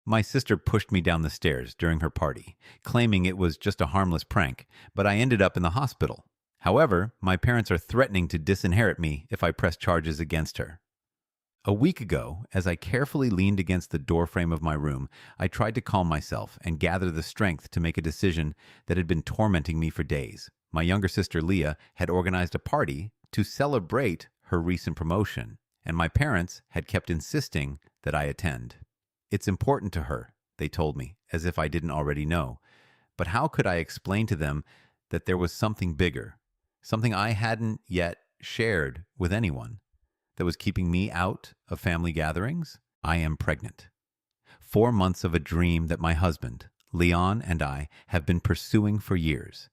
My sister pushed me down the stairs during her party, claiming it was just a harmless prank, but I ended up in the hospital. However, my parents are threatening to disinherit me if I press charges against her. A week ago, as I carefully leaned against the doorframe of my room, I tried to calm myself and gather the strength to make a decision that had been tormenting me for days. My younger sister Leah had organized a party to celebrate her recent promotion, and my parents had kept insisting that I attend. It's important to her, they told me, as if I didn't already know. But how could I explain to them that there was something bigger, something I hadn't yet shared with anyone, that was keeping me out of family gatherings? I am pregnant. 4 months of a dream that my husband, Leon, and I have been pursuing for years.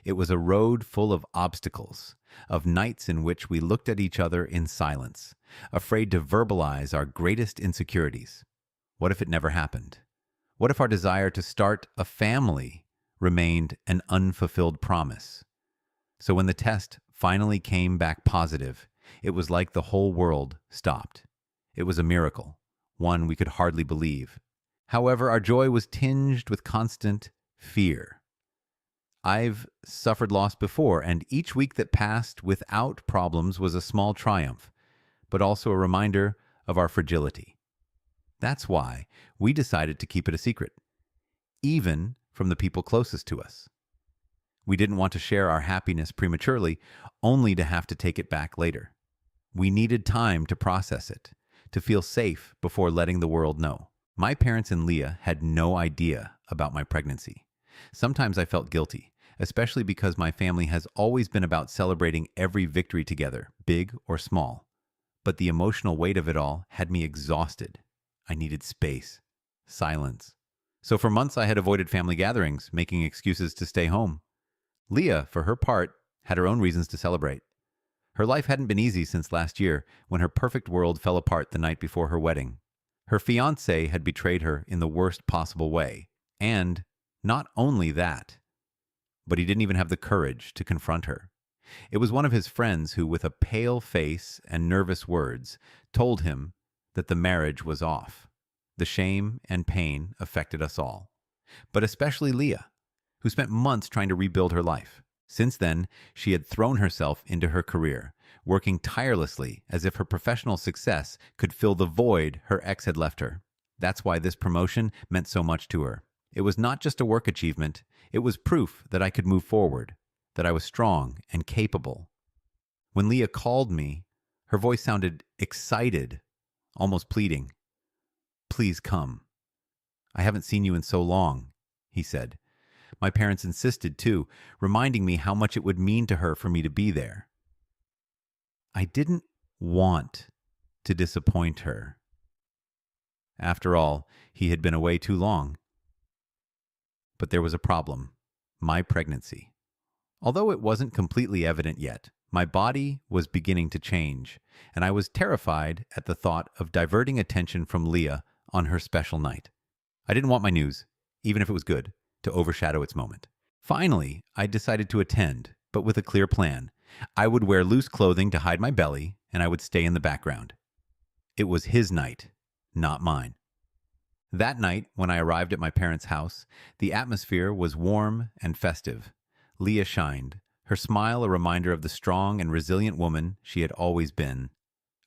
It was a road full of obstacles, of nights in which we looked at each other in silence, afraid to verbalize our greatest insecurities. What if it never happened? What if our desire to start a family remained an unfulfilled promise? So when the test finally came back positive, it was like the whole world stopped. It was a miracle, one we could hardly believe. However, our joy was tinged with constant fear. I've suffered loss before, and each week that passed without problems was a small triumph, but also a reminder of our fragility. That's why we decided to keep it a secret, even from the people closest to us. We didn't want to share our happiness prematurely, only to have to take it back later. We needed time to process it, to feel safe before letting the world know. My parents and Leah had no idea about my pregnancy. Sometimes I felt guilty, especially because my family has always been about celebrating every victory together, big or small. But the emotional weight of it all had me exhausted. I needed space, silence. So for months I had avoided family gatherings, making excuses to stay home. Leah, for her part, had her own reasons to celebrate. Her life hadn't been easy since last year, when her perfect world fell apart the night before her wedding. Her fiancé had betrayed her in the worst possible way. And not only that, but he didn't even have the courage to confront her. It was one of his friends who, with a pale face and nervous words, told him that the marriage was off. The shame and pain affected us all, but especially Leah, who spent months trying to rebuild her life. Since then, she had thrown herself into her career, working tirelessly as if her professional success could fill the void her ex had left her. That's why this promotion meant so much to her. It was not just a work achievement, it was proof that I could move forward, that I was strong and capable. When Leah called me, her voice sounded excited, almost pleading. "Please come. I haven't seen you in so long," he said. My parents insisted too, reminding me how much it would mean to her for me to be there. I didn't want to disappoint her. After all, he had been away too long. But there was a problem: my pregnancy. Although it wasn't completely evident yet, my body was beginning to change, and I was terrified at the thought of diverting attention from Leah on her special night. I didn't want my news, even if it was good, to overshadow its moment. Finally, I decided to attend, but with a clear plan. I would wear loose clothing to hide my belly, and I would stay in the background. It was his night, not mine. That night, when I arrived at my parents' house, the atmosphere was warm and festive. Leah shined, her smile a reminder of the strong and resilient woman she had always been.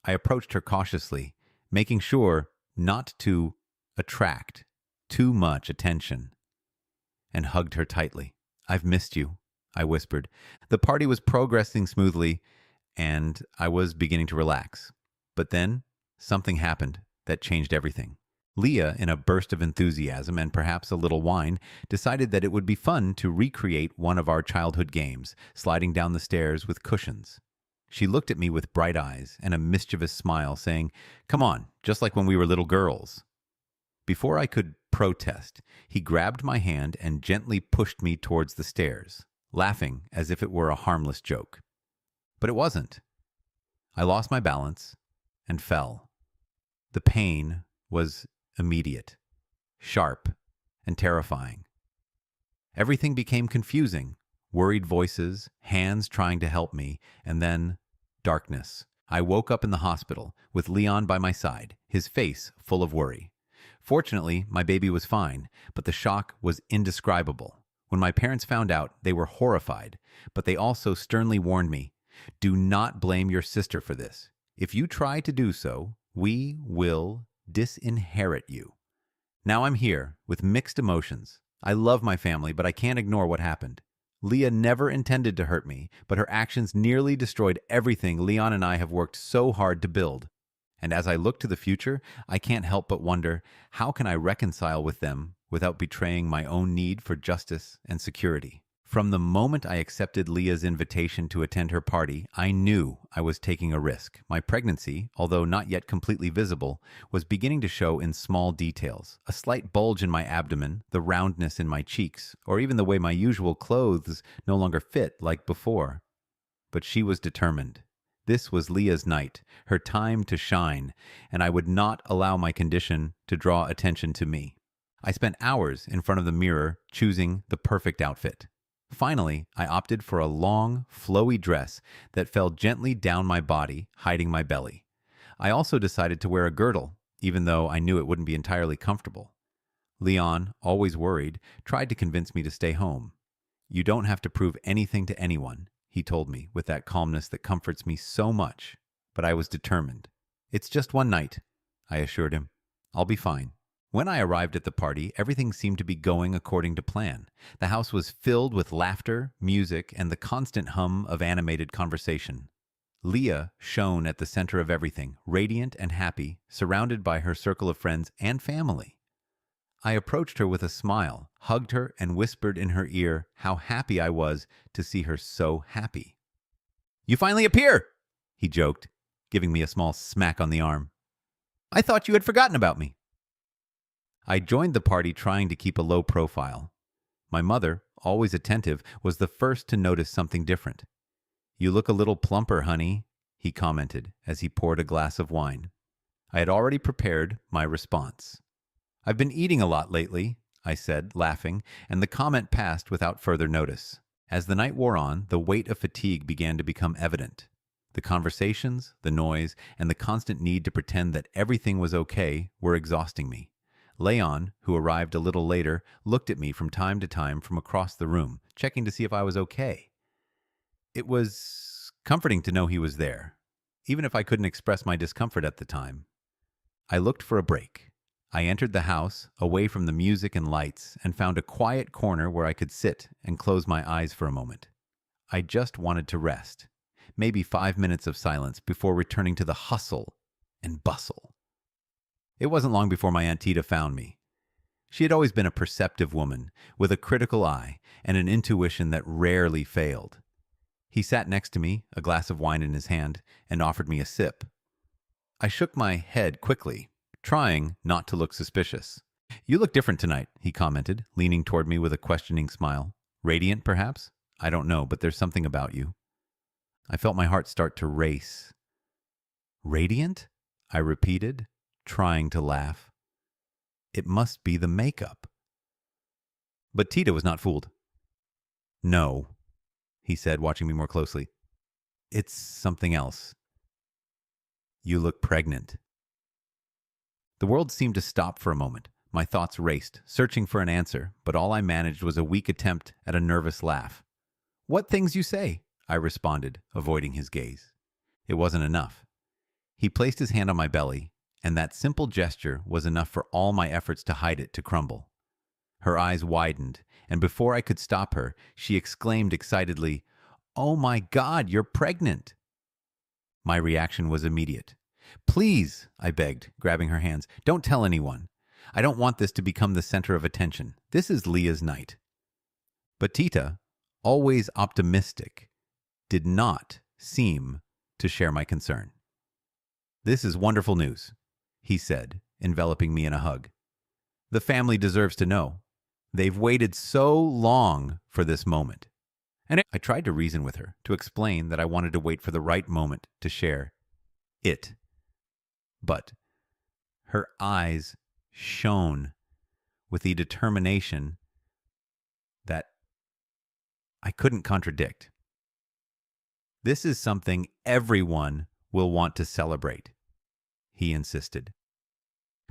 I approached her cautiously, making sure not to attract too much attention, and hugged her tightly. "I've missed you," I whispered. The party was progressing smoothly, and I was beginning to relax. But then, something happened that changed everything. Leah, in a burst of enthusiasm and perhaps a little wine, decided that it would be fun to recreate one of our childhood games, sliding down the stairs with cushions. She looked at me with bright eyes and a mischievous smile, saying, "Come on, just like when we were little girls." Before I could protest, he grabbed my hand and gently pushed me towards the stairs, laughing as if it were a harmless joke. But it wasn't. I lost my balance and fell. The pain was immediate, sharp, and terrifying. Everything became confusing. Worried voices, hands trying to help me, and then darkness. I woke up in the hospital with Leon by my side, his face full of worry. Fortunately, my baby was fine, but the shock was indescribable. When my parents found out, they were horrified, but they also sternly warned me, do not blame your sister for this. If you try to do so, we will disinherit you. Now I'm here with mixed emotions. I love my family, but I can't ignore what happened. Leah never intended to hurt me, but her actions nearly destroyed everything Leon and I have worked so hard to build. And as I look to the future, I can't help but wonder, how can I reconcile with them without betraying my own need for justice and security? From the moment I accepted Leah's invitation to attend her party, I knew I was taking a risk. My pregnancy, although not yet completely visible, was beginning to show in small details. A slight bulge in my abdomen, the roundness in my cheeks, or even the way my usual clothes no longer fit like before. But she was determined. This was Leah's night, her time to shine, and I would not allow my condition to draw attention to me. I spent hours in front of the mirror choosing the perfect outfit. Finally, I opted for a long, flowy dress that fell gently down my body, hiding my belly. I also decided to wear a girdle, even though I knew it wouldn't be entirely comfortable. Leon, always worried, tried to convince me to stay home. You don't have to prove anything to anyone, he told me with that calmness that comforts me so much. But I was determined. It's just one night, I assured him. I'll be fine. When I arrived at the party, everything seemed to be going according to plan. The house was filled with laughter, music, and the constant hum of animated conversation. Leah shone at the center of everything, radiant and happy, surrounded by her circle of friends and family. I approached her with a smile, hugged her, and whispered in her ear how happy I was to see her so happy. "You finally appear," he joked, giving me a small smack on the arm. "I thought you had forgotten about me." I joined the party trying to keep a low profile. My mother, always attentive, was the first to notice something different. "You look a little plumper, honey," he commented as he poured a glass of wine. I had already prepared my response. "I've been eating a lot lately," I said, laughing, and the comment passed without further notice. As the night wore on, the weight of fatigue began to become evident. The conversations, the noise, and the constant need to pretend that everything was okay were exhausting me. Leon, who arrived a little later, looked at me from time to time from across the room, checking to see if I was okay. It was comforting to know he was there, even if I couldn't express my discomfort at the time. I looked for a break. I entered the house, away from the music and lights, and found a quiet corner where I could sit and close my eyes for a moment. I just wanted to rest, maybe 5 minutes of silence before returning to the hustle and bustle. It wasn't long before my Aunt Tita found me. She had always been a perceptive woman, with a critical eye and an intuition that rarely failed. He sat next to me, a glass of wine in his hand, and offered me a sip. I shook my head quickly, trying not to look suspicious. "You look different tonight," he commented, leaning toward me with a questioning smile. "Radiant, perhaps? I don't know, but there's something about you." I felt my heart start to race. "Radiant?" I repeated, trying to laugh. It must be the makeup. But Tita was not fooled. "No," he said, watching me more closely. "It's something else. You look pregnant." The world seemed to stop for a moment. My thoughts raced, searching for an answer, but all I managed was a weak attempt at a nervous laugh. "What things you say," I responded, avoiding his gaze. It wasn't enough. He placed his hand on my belly, and that simple gesture was enough for all my efforts to hide it to crumble. Her eyes widened, and before I could stop her, she exclaimed excitedly, "Oh my God, you're pregnant!" My reaction was immediate. "Please," I begged, grabbing her hands, "don't tell anyone. I don't want this to become the center of attention. This is Leah's night." But Tita, always optimistic, did not seem to share my concern. "This is wonderful news," he said, enveloping me in a hug. "The family deserves to know. They've waited so long for this moment." And I tried to reason with her, to explain that I wanted to wait for the right moment to share it. But her eyes shone with the determination that I couldn't contradict. "This is something everyone will want to celebrate," he insisted.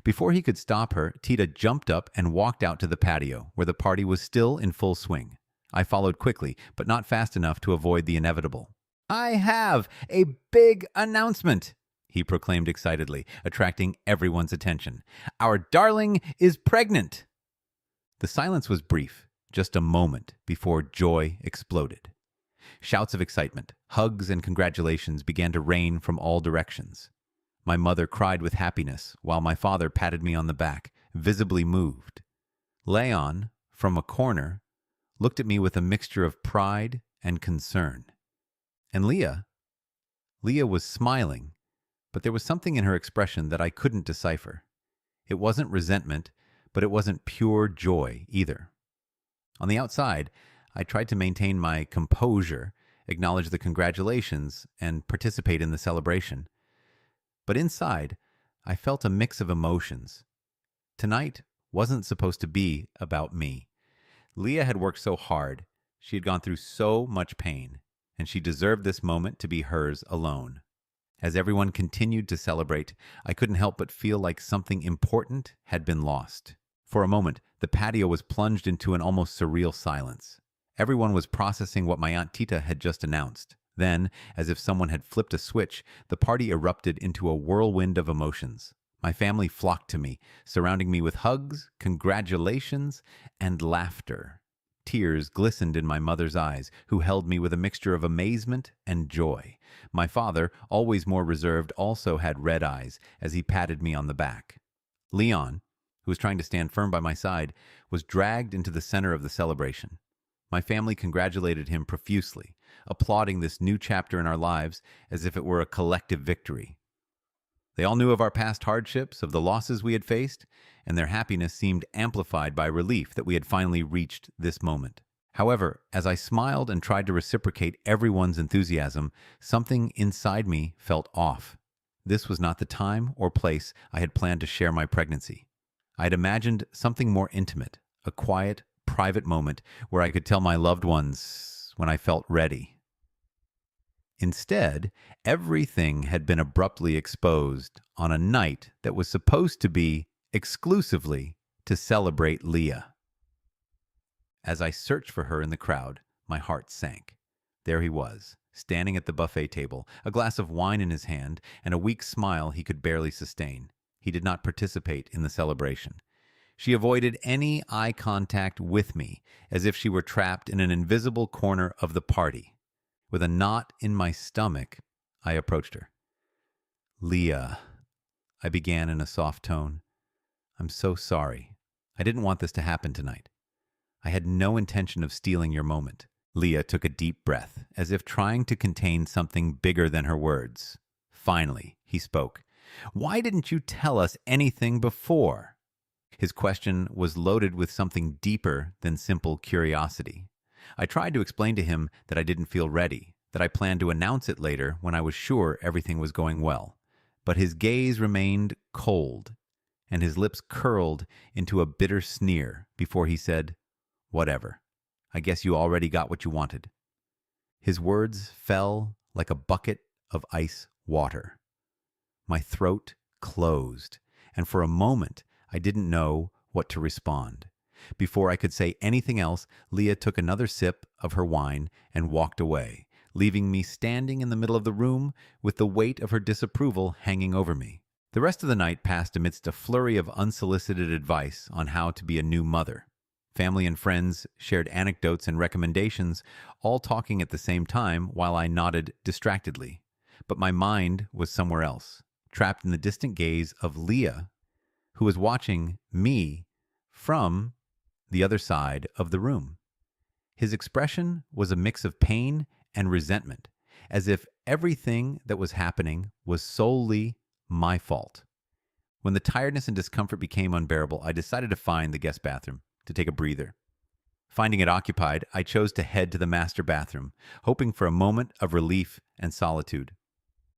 Before he could stop her, Tita jumped up and walked out to the patio, where the party was still in full swing. I followed quickly, but not fast enough to avoid the inevitable. "I have a big announcement," he proclaimed excitedly, attracting everyone's attention. "Our darling is pregnant." The silence was brief, just a moment before joy exploded. Shouts of excitement, hugs, and congratulations began to rain from all directions. My mother cried with happiness, while my father patted me on the back, visibly moved. Leon, from a corner, looked at me with a mixture of pride and concern. And Leah was smiling, but there was something in her expression that I couldn't decipher. It wasn't resentment, but it wasn't pure joy either. On the outside, I tried to maintain my composure, acknowledge the congratulations, and participate in the celebration. But inside, I felt a mix of emotions. Tonight wasn't supposed to be about me. Leah had worked so hard, she had gone through so much pain, and she deserved this moment to be hers alone. As everyone continued to celebrate, I couldn't help but feel like something important had been lost. For a moment, the patio was plunged into an almost surreal silence. Everyone was processing what my Aunt Tita had just announced. Then, as if someone had flipped a switch, the party erupted into a whirlwind of emotions. My family flocked to me, surrounding me with hugs, congratulations, and laughter. Tears glistened in my mother's eyes, who held me with a mixture of amazement and joy. My father, always more reserved, also had red eyes as he patted me on the back. Leon, who was trying to stand firm by my side, was dragged into the center of the celebration. My family congratulated him profusely, applauding this new chapter in our lives as if it were a collective victory. They all knew of our past hardships, of the losses we had faced, and their happiness seemed amplified by relief that we had finally reached this moment. However, as I smiled and tried to reciprocate everyone's enthusiasm, something inside me felt off. This was not the time or place I had planned to share my pregnancy. I had imagined something more intimate, a quiet, private moment where I could tell my loved ones when I felt ready. Instead, everything had been abruptly exposed on a night that was supposed to be exclusively to celebrate Leah. As I searched for her in the crowd, my heart sank. There he was, standing at the buffet table, a glass of wine in his hand, and a weak smile he could barely sustain. He did not participate in the celebration. She avoided any eye contact with me, as if she were trapped in an invisible corner of the party. With a knot in my stomach, I approached her. "Leah," I began in a soft tone. "I'm so sorry. I didn't want this to happen tonight. I had no intention of stealing your moment." Leah took a deep breath, as if trying to contain something bigger than her words. Finally, he spoke. "Why didn't you tell us anything before?" His question was loaded with something deeper than simple curiosity. I tried to explain to him that I didn't feel ready, that I planned to announce it later when I was sure everything was going well. But his gaze remained cold, and his lips curled into a bitter sneer before he said, "Whatever. I guess you already got what you wanted." His words fell like a bucket of ice water. My throat closed, and for a moment I didn't know what to respond. Before I could say anything else, Leah took another sip of her wine and walked away, leaving me standing in the middle of the room with the weight of her disapproval hanging over me. The rest of the night passed amidst a flurry of unsolicited advice on how to be a new mother. Family and friends shared anecdotes and recommendations, all talking at the same time while I nodded distractedly. But my mind was somewhere else, trapped in the distant gaze of Leah, who was watching me from the other side of the room. His expression was a mix of pain and resentment, as if everything that was happening was solely my fault. When the tiredness and discomfort became unbearable, I decided to find the guest bathroom to take a breather. Finding it occupied, I chose to head to the master bathroom, hoping for a moment of relief and solitude.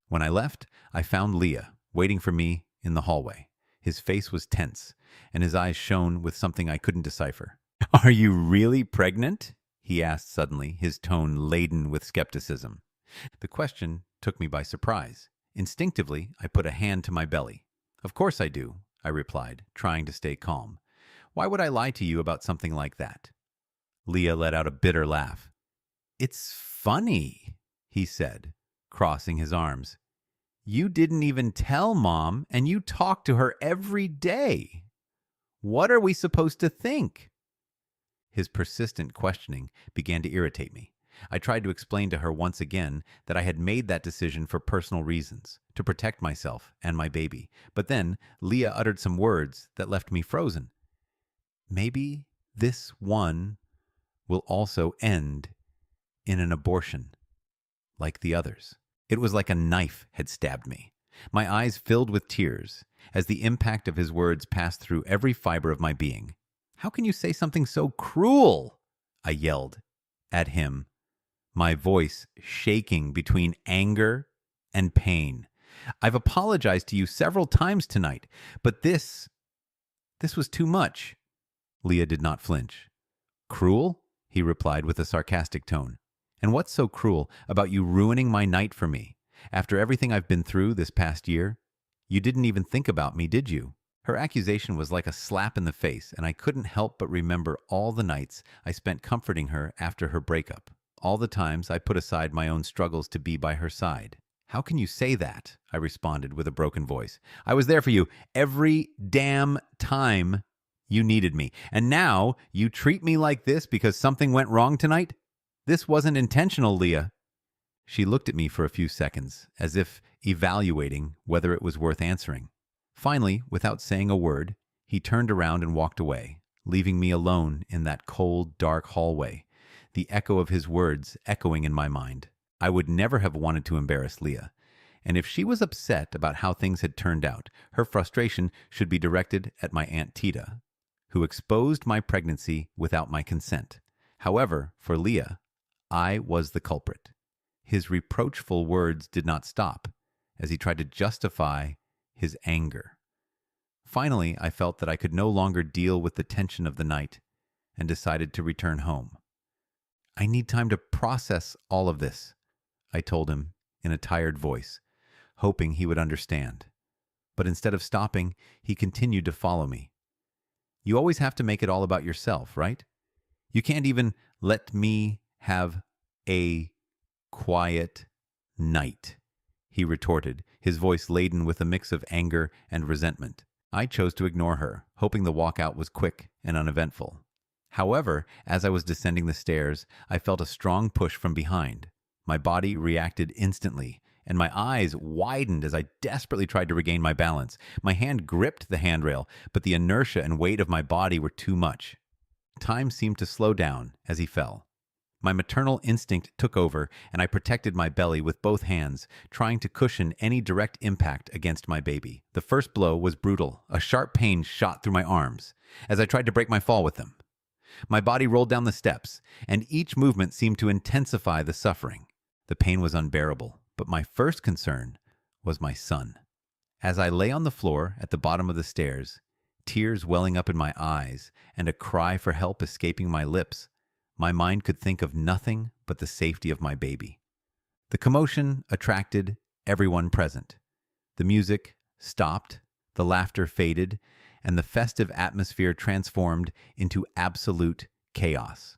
When I left, I found Leah waiting for me in the hallway. His face was tense, and his eyes shone with something I couldn't decipher. "Are you really pregnant?" he asked suddenly, his tone laden with skepticism. The question took me by surprise. Instinctively, I put a hand to my belly. "Of course I do. I replied, trying to stay calm. Why would I lie to you about something like that? Leah let out a bitter laugh. It's funny, he said, crossing his arms. You didn't even tell Mom, and you talk to her every day. What are we supposed to think? His persistent questioning began to irritate me. I tried to explain to her once again that I had made that decision for personal reasons, to protect myself and my baby. But then Leah uttered some words that left me frozen. Maybe this one will also end in an abortion, like the others. It was like a knife had stabbed me. My eyes filled with tears as the impact of his words passed through every fiber of my being. How can you say something so cruel? I yelled at him, my voice shaking between anger and pain. I've apologized to you several times tonight, but this was too much. Leah did not flinch. Cruel? He replied with a sarcastic tone. And what's so cruel about you ruining my night for me? After everything I've been through this past year, you didn't even think about me, did you? Her accusation was like a slap in the face, and I couldn't help but remember all the nights I spent comforting her after her breakup. All the times I put aside my own struggles to be by her side. How can you say that? I responded with a broken voice. I was there for you every damn time you needed me. And now you treat me like this because something went wrong tonight? This wasn't intentional, Leah. She looked at me for a few seconds, as if evaluating whether it was worth answering. Finally, without saying a word, he turned around and walked away, leaving me alone in that cold, dark hallway, the echo of his words echoing in my mind. I would never have wanted to embarrass Leah, and if she was upset about how things had turned out, her frustration should be directed at my Aunt Tita, who exposed my pregnancy without my consent. However, for Leah, I was the culprit. His reproachful words did not stop, as he tried to justify his anger. Finally, I felt that I could no longer deal with the tension of the night and decided to return home. I need time to process all of this, I told him in a tired voice, hoping he would understand. But instead of stopping, he continued to follow me. You always have to make it all about yourself, right? You can't even let me have a quiet night, he retorted, his voice laden with a mix of anger and resentment. I chose to ignore her, hoping the walkout was quick and uneventful. However, as I was descending the stairs, I felt a strong push from behind. My body reacted instantly, and my eyes widened as I desperately tried to regain my balance. My hand gripped the handrail, but the inertia and weight of my body were too much. Time seemed to slow down as he fell. My maternal instinct took over, and I protected my belly with both hands, trying to cushion any direct impact against my baby. The first blow was brutal. A sharp pain shot through my arms as I tried to break my fall with them. My body rolled down the steps, and each movement seemed to intensify the suffering. The pain was unbearable, but my first concern was my son. As I lay on the floor at the bottom of the stairs, tears welling up in my eyes and a cry for help escaping my lips, my mind could think of nothing but the safety of my baby. The commotion attracted everyone present. The music stopped, the laughter faded, and the festive atmosphere transformed into absolute chaos.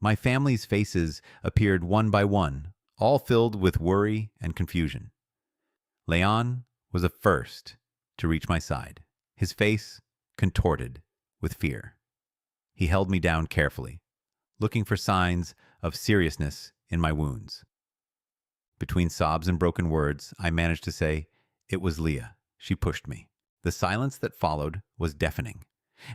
My family's faces appeared one by one, all filled with worry and confusion. Leon was the first to reach my side, his face contorted with fear. He held me down carefully, looking for signs of seriousness in my wounds. Between sobs and broken words, I managed to say, "It was Leah. She pushed me." The silence that followed was deafening.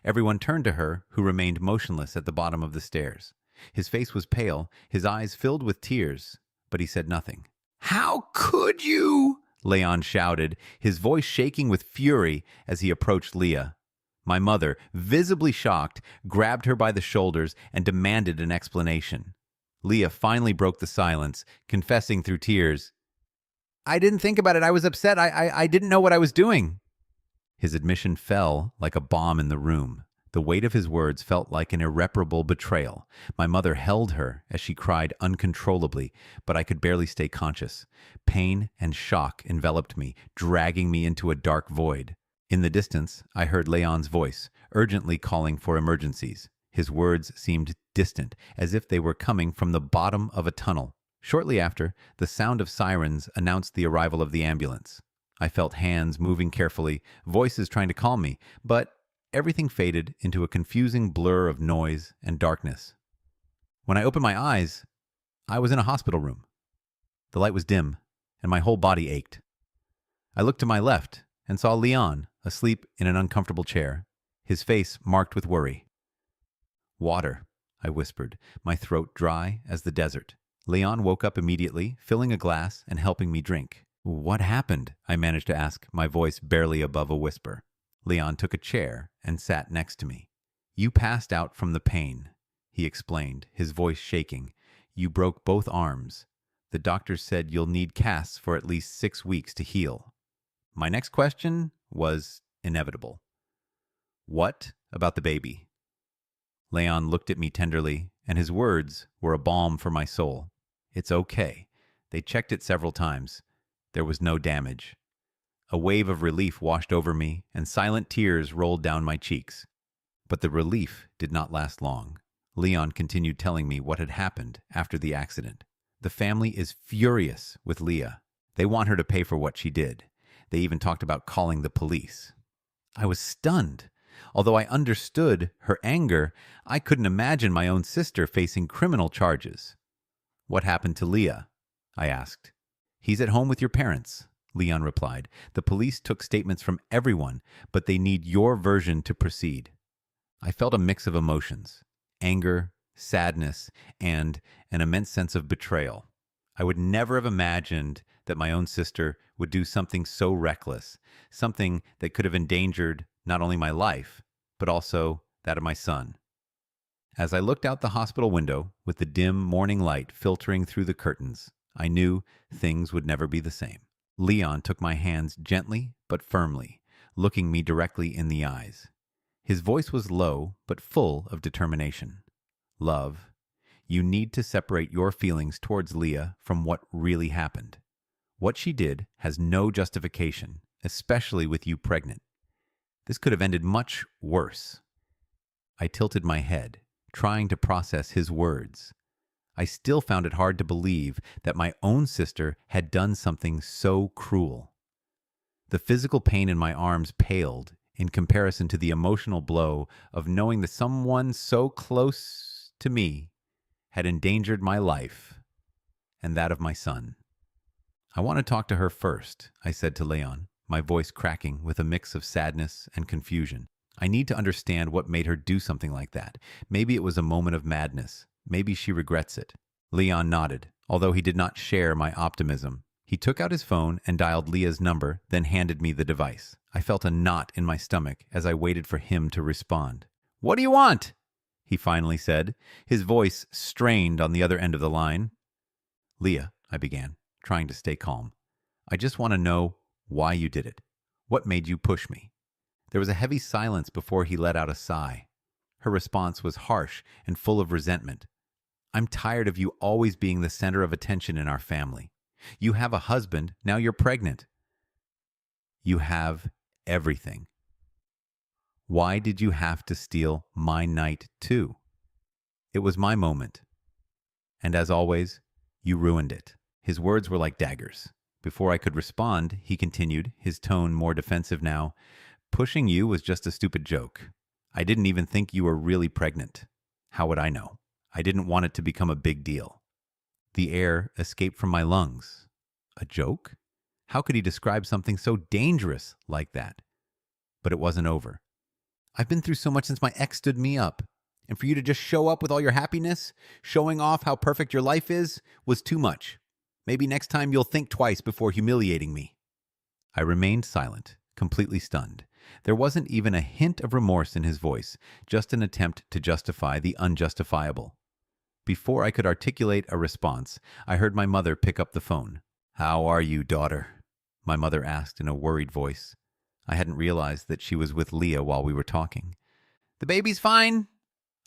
Everyone turned to her, who remained motionless at the bottom of the stairs. His face was pale, his eyes filled with tears, but he said nothing. "How could you?" Leon shouted, his voice shaking with fury as he approached Leah. My mother, visibly shocked, grabbed her by the shoulders and demanded an explanation. Leah finally broke the silence, confessing through tears, "I didn't think about it. I was upset. I didn't know what I was doing." His admission fell like a bomb in the room. The weight of his words felt like an irreparable betrayal. My mother held her as she cried uncontrollably, but I could barely stay conscious. Pain and shock enveloped me, dragging me into a dark void. In the distance, I heard Leon's voice, urgently calling for emergencies. His words seemed distant, as if they were coming from the bottom of a tunnel. Shortly after, the sound of sirens announced the arrival of the ambulance. I felt hands moving carefully, voices trying to calm me, but everything faded into a confusing blur of noise and darkness. When I opened my eyes, I was in a hospital room. The light was dim, and my whole body ached. I looked to my left and saw Leon, asleep in an uncomfortable chair, his face marked with worry. "Water," I whispered, my throat dry as the desert. Leon woke up immediately, filling a glass and helping me drink. "What happened?" I managed to ask, my voice barely above a whisper. Leon took a chair and sat next to me. "You passed out from the pain," he explained, his voice shaking. "You broke both arms. The doctors said you'll need casts for at least 6 weeks to heal." My next question was inevitable. "What about the baby?" Leon looked at me tenderly, and his words were a balm for my soul. "It's okay. They checked it several times. There was no damage." A wave of relief washed over me, and silent tears rolled down my cheeks. But the relief did not last long. Leon continued telling me what had happened after the accident. "The family is furious with Leah. They want her to pay for what she did. They even talked about calling the police." I was stunned. Although I understood her anger, I couldn't imagine my own sister facing criminal charges. "What happened to Leah?" I asked. "He's at home with your parents," Leon replied. "The police took statements from everyone, but they need your version to proceed." I felt a mix of emotions: anger, sadness, and an immense sense of betrayal. I would never have imagined that my own sister would do something so reckless, something that could have endangered not only my life, but also that of my son. As I looked out the hospital window, with the dim morning light filtering through the curtains, I knew things would never be the same. Leon took my hands gently but firmly, looking me directly in the eyes. His voice was low but full of determination. "Love, you need to separate your feelings towards Leah from what really happened. What she did has no justification, especially with you pregnant. This could have ended much worse." I tilted my head, trying to process his words. I still found it hard to believe that my own sister had done something so cruel. The physical pain in my arms paled in comparison to the emotional blow of knowing that someone so close to me had endangered my life and that of my son. "I want to talk to her first," I said to Leon, my voice cracking with a mix of sadness and confusion. "I need to understand what made her do something like that. Maybe it was a moment of madness. Maybe she regrets it." Leon nodded, although he did not share my optimism. He took out his phone and dialed Leah's number, then handed me the device. I felt a knot in my stomach as I waited for him to respond. "What do you want?" he finally said, his voice strained on the other end of the line. "Leah," I began, trying to stay calm, "I just want to know why you did it. What made you push me?" There was a heavy silence before he let out a sigh. Her response was harsh and full of resentment. "I'm tired of you always being the center of attention in our family. You have a husband, now you're pregnant. You have everything. Why did you have to steal my night too? It was my moment. And as always, you ruined it." His words were like daggers. Before I could respond, he continued, his tone more defensive now. "Pushing you was just a stupid joke. I didn't even think you were really pregnant. How would I know? I didn't want it to become a big deal." The air escaped from my lungs. A joke? How could he describe something so dangerous like that? But it wasn't over. "I've been through so much since my ex stood me up. And for you to just show up with all your happiness, showing off how perfect your life is, was too much. Maybe next time you'll think twice before humiliating me." I remained silent, completely stunned. There wasn't even a hint of remorse in his voice, just an attempt to justify the unjustifiable. Before I could articulate a response, I heard my mother pick up the phone. "How are you, daughter?" my mother asked in a worried voice. I hadn't realized that she was with Leah while we were talking. "The baby's fine,"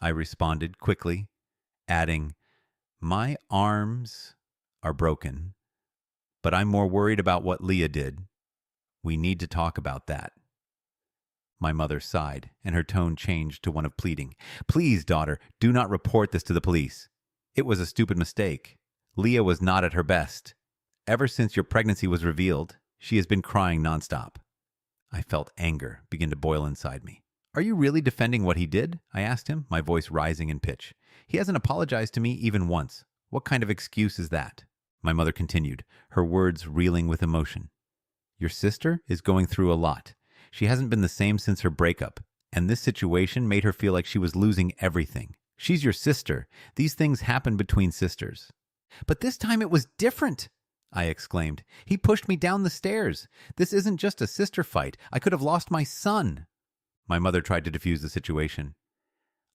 I responded quickly, adding, "My arms are broken, but I'm more worried about what Leah did. We need to talk about that." My mother sighed, and her tone changed to one of pleading. Please, daughter, do not report this to the police. It was a stupid mistake. Leah was not at her best. Ever since your pregnancy was revealed, she has been crying nonstop. I felt anger begin to boil inside me. Are you really defending what he did? I asked him, my voice rising in pitch. He hasn't apologized to me even once. What kind of excuse is that? My mother continued, her words reeling with emotion. Your sister is going through a lot. She hasn't been the same since her breakup, and this situation made her feel like she was losing everything. She's your sister. These things happen between sisters. But this time it was different, I exclaimed. He pushed me down the stairs. This isn't just a sister fight. I could have lost my son. My mother tried to defuse the situation.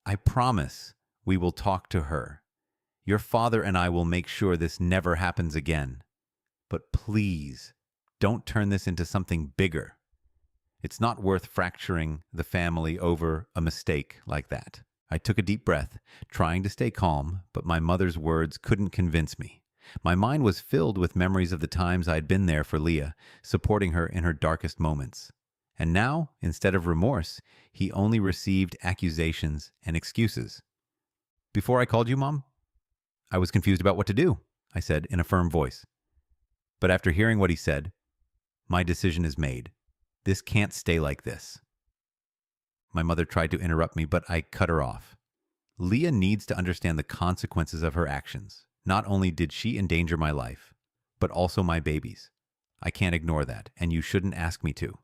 I promise we will talk to her. Your father and I will make sure this never happens again. But please, don't turn this into something bigger. It's not worth fracturing the family over a mistake like that. I took a deep breath, trying to stay calm, but my mother's words couldn't convince me. My mind was filled with memories of the times I'd been there for Leah, supporting her in her darkest moments. And now, instead of remorse, he only received accusations and excuses. Before I called you, Mom, I was confused about what to do, I said in a firm voice. But after hearing what he said, my decision is made. This can't stay like this. My mother tried to interrupt me, but I cut her off. Leah needs to understand the consequences of her actions. Not only did she endanger my life, but also my baby's. I can't ignore that, and you shouldn't ask me to.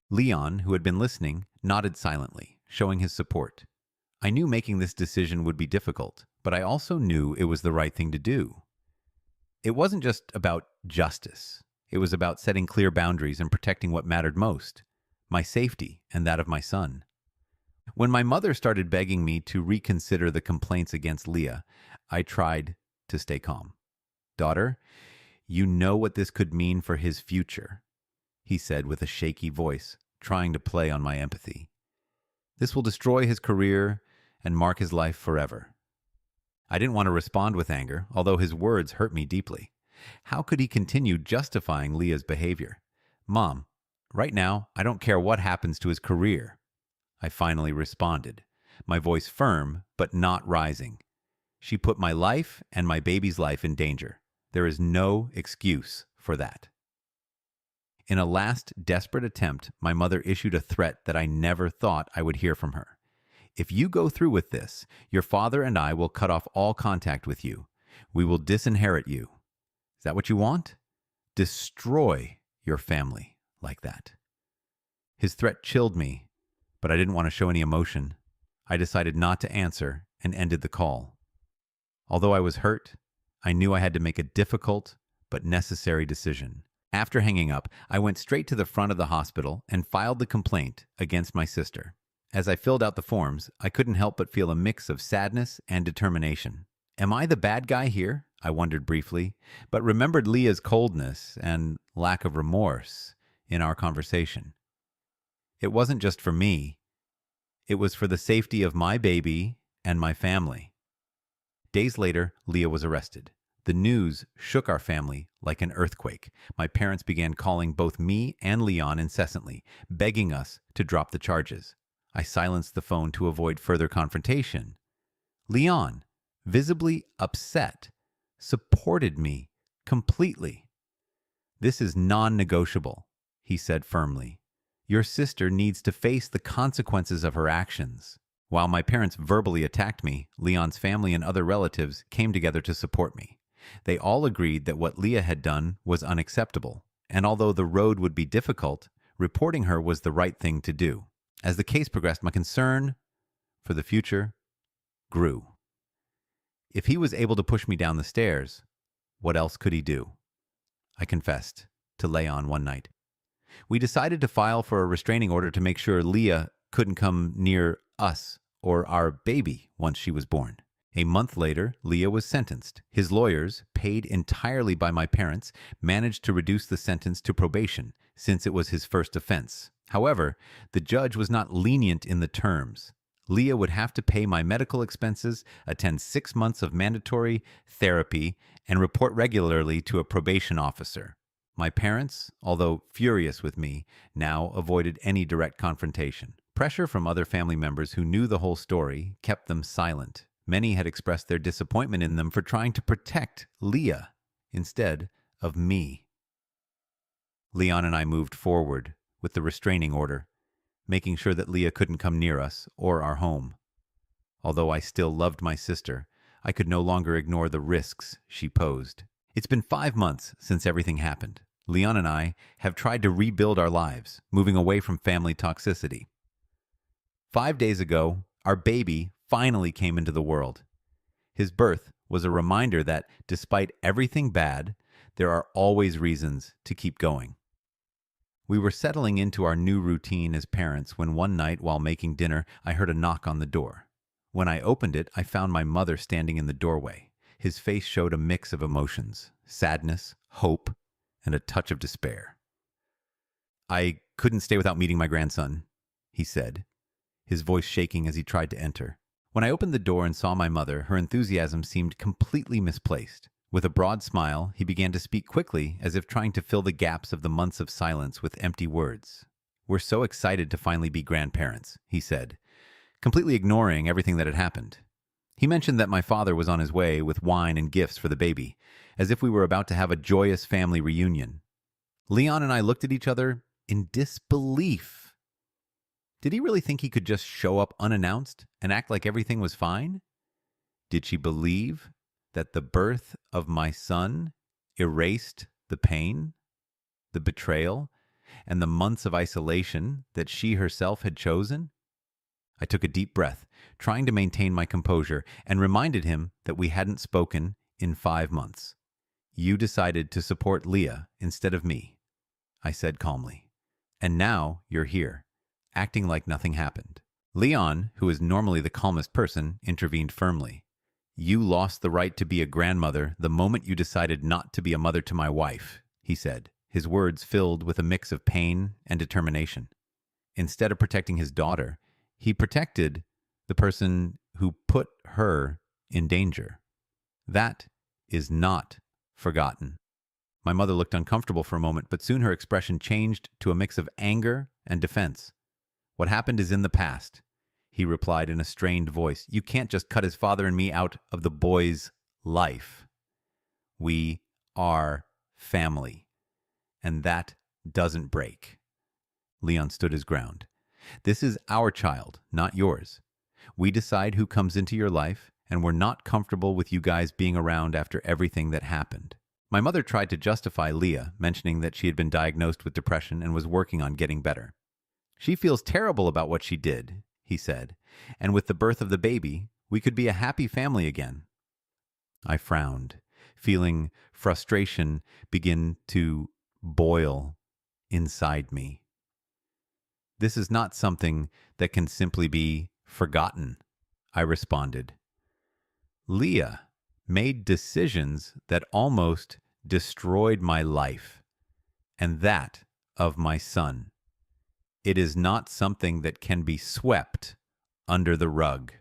Leon, who had been listening, nodded silently, showing his support. I knew making this decision would be difficult, but I also knew it was the right thing to do. It wasn't just about justice. It was about setting clear boundaries and protecting what mattered most, my safety and that of my son. When my mother started begging me to reconsider the complaints against Leah, I tried to stay calm. Daughter, you know what this could mean for his future, he said with a shaky voice, trying to play on my empathy. This will destroy his career and mark his life forever. I didn't want to respond with anger, although his words hurt me deeply. How could he continue justifying Leah's behavior? Mom, right now, I don't care what happens to his career. I finally responded, my voice firm but not rising. She put my life and my baby's life in danger. There is no excuse for that. In a last desperate attempt, my mother issued a threat that I never thought I would hear from her. If you go through with this, your father and I will cut off all contact with you. We will disinherit you. Is that what you want? Destroy your family like that. His threat chilled me, but I didn't want to show any emotion. I decided not to answer and ended the call. Although I was hurt, I knew I had to make a difficult but necessary decision. After hanging up, I went straight to the front of the hospital and filed the complaint against my sister. As I filled out the forms, I couldn't help but feel a mix of sadness and determination. Am I the bad guy here? I wondered briefly, but remembered Leah's coldness and lack of remorse in our conversation. It wasn't just for me. It was for the safety of my baby and my family. Days later, Leah was arrested. The news shook our family like an earthquake. My parents began calling both me and Leon incessantly, begging us to drop the charges. I silenced the phone to avoid further confrontation. Leon, visibly upset, supported me completely. This is non-negotiable, he said firmly. Your sister needs to face the consequences of her actions. While my parents verbally attacked me, Leon's family and other relatives came together to support me. They all agreed that what Leah had done was unacceptable, and although the road would be difficult, reporting her was the right thing to do. As the case progressed, my concern for the future grew. If he was able to push me down the stairs, what else could he do? I confessed to Leon one night. We decided to file for a restraining order to make sure Leah couldn't come near us or our baby once she was born. A month later, Leah was sentenced. His lawyers, paid entirely by my parents, managed to reduce the sentence to probation, since it was his first offense. However, the judge was not lenient in the terms. Leah would have to pay my medical expenses, attend 6 months of mandatory therapy, and report regularly to a probation officer. My parents, although furious with me, now avoided any direct confrontation. Pressure from other family members who knew the whole story kept them silent. Many had expressed their disappointment in them for trying to protect Leah instead of me. Leon and I moved forward with the restraining order, making sure that Leah couldn't come near us or our home. Although I still loved my sister, I could no longer ignore the risks she posed. It's been 5 months since everything happened. Leon and I have tried to rebuild our lives, moving away from family toxicity. 5 days ago, our baby finally came into the world. His birth was a reminder that, despite everything bad, there are always reasons to keep going. We were settling into our new routine as parents when one night, while making dinner, I heard a knock on the door. When I opened it, I found my mother standing in the doorway. His face showed a mix of emotions: sadness, hope, and a touch of despair. "I couldn't stay without meeting my grandson," he said, his voice shaking as he tried to enter. When I opened the door and saw my mother, her enthusiasm seemed completely misplaced. With a broad smile, he began to speak quickly, as if trying to fill the gaps of the months of silence with empty words. "We're so excited to finally be grandparents," he said, completely ignoring everything that had happened. He mentioned that my father was on his way with wine and gifts for the baby, as if we were about to have a joyous family reunion. Leon and I looked at each other in disbelief. Did he really think he could just show up unannounced and act like everything was fine? Did she believe that the birth of my son erased the pain, the betrayal, and the months of isolation that she herself had chosen? I took a deep breath, trying to maintain my composure, and reminded him that we hadn't spoken in 5 months. "You decided to support Leah instead of me," I said calmly. "And now you're here, acting like nothing happened." Leon, who is normally the calmest person, intervened firmly. "You lost the right to be a grandmother the moment you decided not to be a mother to my wife," he said, his words filled with a mix of pain and determination. Instead of protecting his daughter, he protected the person who put her in danger. That is not forgotten. My mother looked uncomfortable for a moment, but soon her expression changed to a mix of anger and defense. "What happened is in the past," he replied in a strained voice. "You can't just cut his father and me out of the boy's life. We are family, and that doesn't break." Leon stood his ground. "This is our child, not yours. We decide who comes into your life, and we're not comfortable with you guys being around after everything that happened." My mother tried to justify Leah, mentioning that she had been diagnosed with depression and was working on getting better. "She feels terrible about what she did," he said, "and with the birth of the baby, we could be a happy family again." I frowned, feeling frustration begin to boil inside me. "This is not something that can simply be forgotten," I responded. "Leah made decisions that almost destroyed my life, and that of my son. It is not something that can be swept under the rug."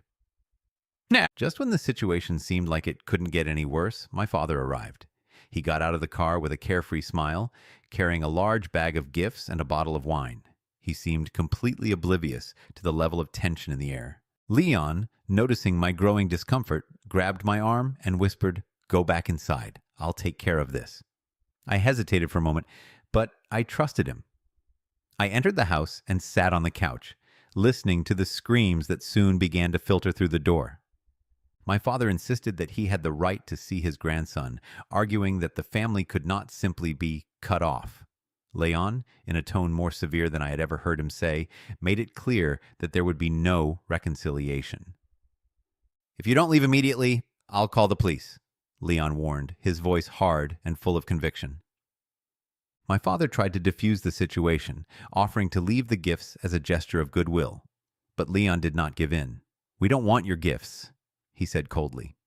Now, just when the situation seemed like it couldn't get any worse, my father arrived. He got out of the car with a carefree smile, carrying a large bag of gifts and a bottle of wine. He seemed completely oblivious to the level of tension in the air. Leon, noticing my growing discomfort, grabbed my arm and whispered, "Go back inside. I'll take care of this." I hesitated for a moment, but I trusted him. I entered the house and sat on the couch, listening to the screams that soon began to filter through the door. My father insisted that he had the right to see his grandson, arguing that the family could not simply be cut off. Leon, in a tone more severe than I had ever heard him say, made it clear that there would be no reconciliation. "If you don't leave immediately, I'll call the police," Leon warned, his voice hard and full of conviction. My father tried to defuse the situation, offering to leave the gifts as a gesture of goodwill. But Leon did not give in. "We don't want your gifts," he said coldly.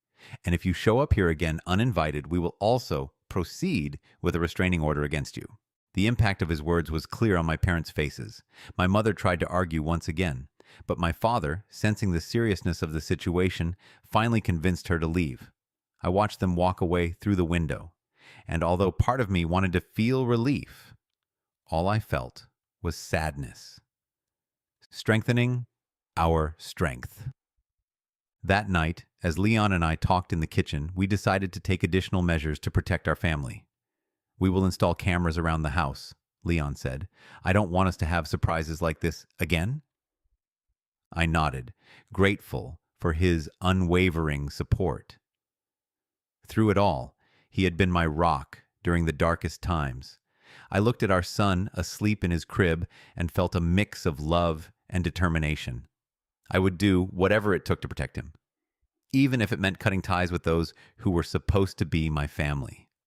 "And if you show up here again uninvited, we will also proceed with a restraining order against you." The impact of his words was clear on my parents' faces. My mother tried to argue once again, but my father, sensing the seriousness of the situation, finally convinced her to leave. I watched them walk away through the window. And although part of me wanted to feel relief, all I felt was sadness. Strengthening our strength. That night, as Leon and I talked in the kitchen, we decided to take additional measures to protect our family. "We will install cameras around the house," Leon said. "I don't want us to have surprises like this again." I nodded, grateful for his unwavering support. Through it all, he had been my rock during the darkest times. I looked at our son asleep in his crib and felt a mix of love and determination. I would do whatever it took to protect him, even if it meant cutting ties with those who were supposed to be my family.